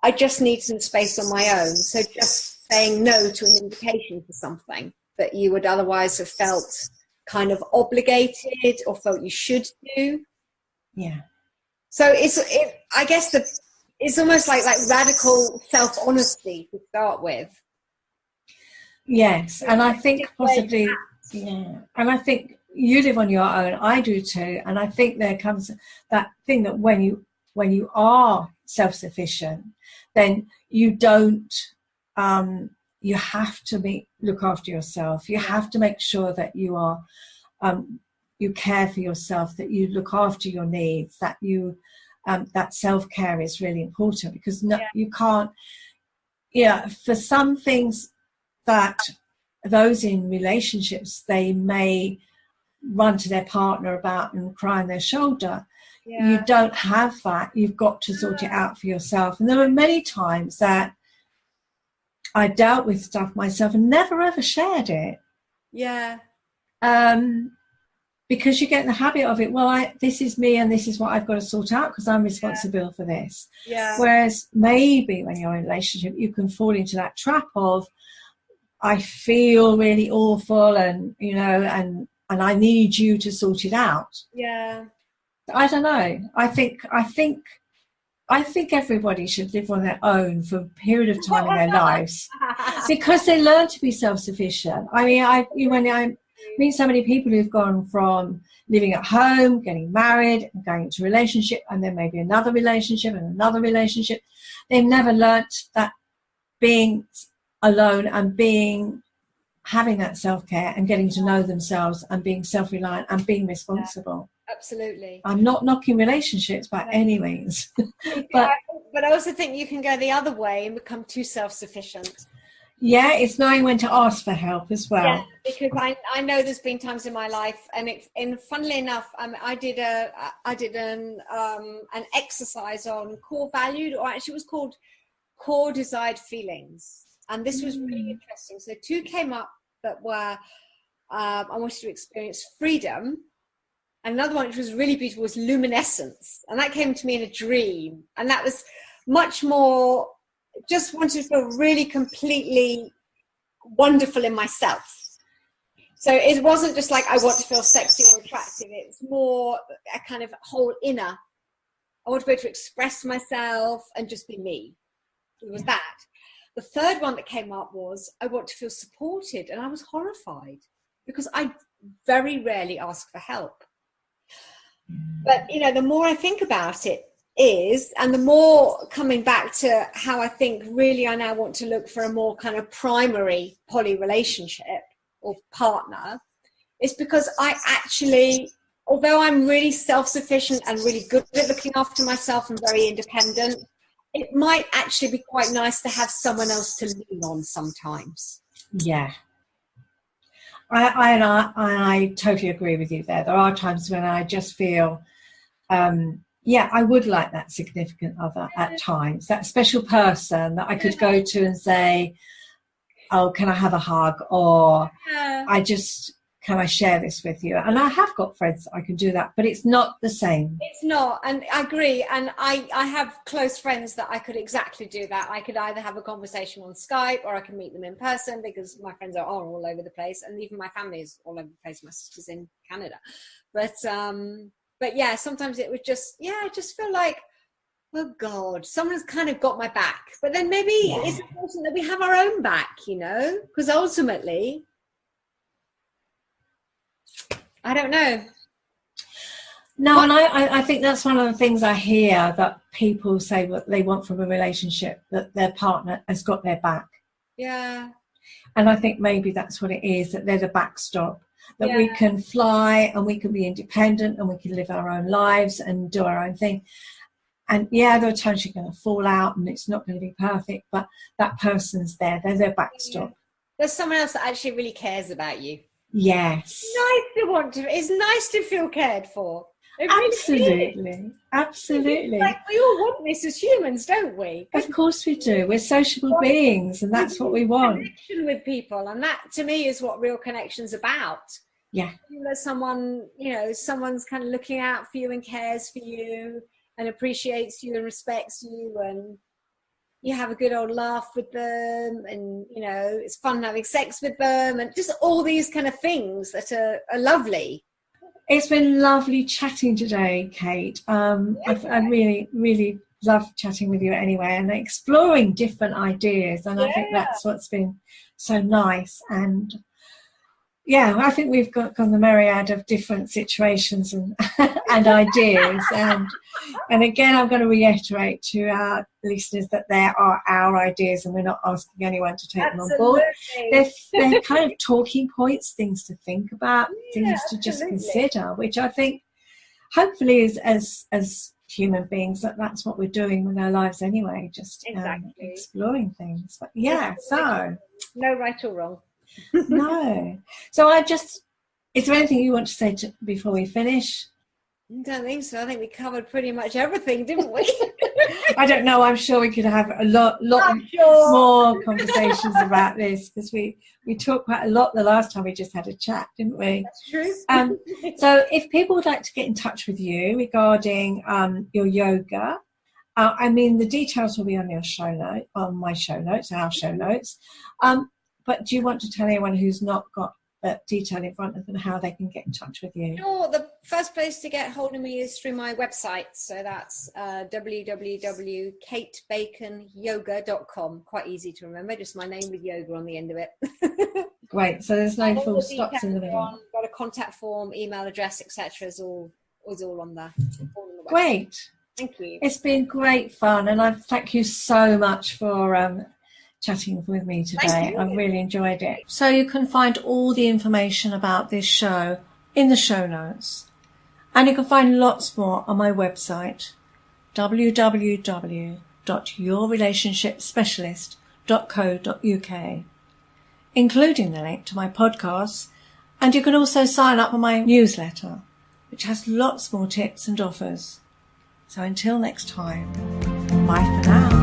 Speaker 2: I just need some space on my own. So just saying no to an invitation for something that you would otherwise have felt kind of obligated or felt you should do.
Speaker 1: Yeah.
Speaker 2: So I guess it's almost like radical self-honesty to start with.
Speaker 1: Yes, and I think possibly, and I think you live on your own. I do too, and I think there comes that thing that when you are self-sufficient, then you don't. You have to look after yourself. You have to make sure that you are, you care for yourself, that you look after your needs, that you, that self-care is really important, because you can't. Yeah, for some things that those in relationships, they may run to their partner about and cry on their shoulder. You don't have that. You've got to sort it out for yourself. And there were many times that I dealt with stuff myself and never ever shared it.
Speaker 2: Yeah.
Speaker 1: Because you get in the habit of it. Well, this is me and this is what I've got to sort out because I'm responsible for this.
Speaker 2: Yeah.
Speaker 1: Whereas maybe when you're in a relationship, you can fall into that trap of, I feel really awful and, you know, and I need you to sort it out.
Speaker 2: Yeah.
Speaker 1: I don't know. I think everybody should live on their own for a period of time in their lives because they learn to be self-sufficient. I mean, when I meet so many people who've gone from living at home, getting married, and going into a relationship, and then maybe another relationship and another relationship, they've never learnt that being alone and having that self-care and getting to know themselves and being self-reliant and being responsible.
Speaker 2: Absolutely.
Speaker 1: I'm not knocking relationships by any means.
Speaker 2: but I also think you can go the other way and become too self-sufficient. Yeah,
Speaker 1: it's knowing when to ask for help as well.
Speaker 2: Yeah, because I know there's been times in my life, and funnily enough, I did an exercise on core valued, or actually it was called core desired feelings, and this was really interesting. So 2 came up that were I wanted to experience freedom. Another one which was really beautiful was luminescence, and that came to me in a dream, and that was much more, just wanted to feel really completely wonderful in myself. So it wasn't just like I want to feel sexy or attractive, it's more a kind of whole inner, I want to be able to express myself and just be me. It was that. The third one that came up was I want to feel supported, and I was horrified because I very rarely ask for help. But, you know, the more I think about it and the more coming back to how I think really I now want to look for a more kind of primary poly relationship or partner, is because I actually although I'm really self-sufficient and really good at looking after myself and very independent, it might actually be quite nice to have someone else to lean on sometimes.
Speaker 1: Yeah. I totally agree with you there. There are times when I just feel, I would like that significant other at times, that special person that I could go to and say, oh, can I have a hug? Or can I share this with you? And I have got friends that I can do that, but it's not the same.
Speaker 2: It's not, and I agree. And I have close friends that I could exactly do that. I could either have a conversation on Skype or I can meet them in person, because my friends are all over the place, and even my family is all over the place. My sister's in Canada. But yeah, sometimes it would just, I just feel like, oh God, someone's kind of got my back. But then maybe it's important that we have our own back, because ultimately, I don't know.
Speaker 1: No, and I think that's one of the things I hear, that people say what they want from a relationship, that their partner has got their back.
Speaker 2: Yeah.
Speaker 1: And I think maybe that's what it is, that they're the backstop, that we can fly and we can be independent and we can live our own lives and do our own thing. And there are times you're going to fall out and it's not going to be perfect, but that person's there. They're their backstop.
Speaker 2: Yeah. There's someone else that actually really cares about you.
Speaker 1: Yes.
Speaker 2: It's nice to feel cared for.
Speaker 1: Absolutely. Absolutely.
Speaker 2: Like, we all want this as humans, don't we?
Speaker 1: Of course we do. We're sociable beings, and that's what we want.
Speaker 2: Connection with people, and that to me is what real connection's about.
Speaker 1: Yeah.
Speaker 2: There's someone, someone's kind of looking out for you and cares for you and appreciates you and respects you, and you have a good old laugh with them, and it's fun having sex with them, and just all these kind of things that are lovely.
Speaker 1: It's been lovely chatting today, Kate. I really, really love chatting with you anyway, and exploring different ideas, and I think that's what's been so nice. And I think we've got the myriad of different situations and and ideas. And again, I'm going to reiterate to our listeners that there are our ideas, and we're not asking anyone to take them on board. They're kind of talking points, things to think about, things to just consider, which I think hopefully is as human beings that's what we're doing with our lives anyway, just exploring things. But so
Speaker 2: no right or wrong.
Speaker 1: No. So is there anything you want to say before we finish?
Speaker 2: I don't think so. I think we covered pretty much everything, didn't we?
Speaker 1: I don't know. I'm sure we could have a lot more conversations about this, because we talked quite a lot the last time we just had a chat, didn't we?
Speaker 2: That's true.
Speaker 1: So if people would like to get in touch with you regarding your yoga, the details will be on your our show notes. But do you want to tell anyone who's not got that detail in front of them how they can get in touch with you?
Speaker 2: Sure. The first place to get hold of me is through my website. So that's www.katebaconyoga.com. Quite easy to remember, just my name with yoga on the end of it.
Speaker 1: Great. So there's no full stops in the middle.
Speaker 2: Got a contact form, email address, etc. is all on the
Speaker 1: Great.
Speaker 2: Thank you.
Speaker 1: It's been great fun, and I thank you so much for chatting with me today. I've really enjoyed it. So you can find all the information about this show in the show notes, and you can find lots more on my website, www.yourrelationshipspecialist.co.uk, including the link to my podcasts, and you can also sign up on my newsletter, which has lots more tips and offers. So until next time, bye for now.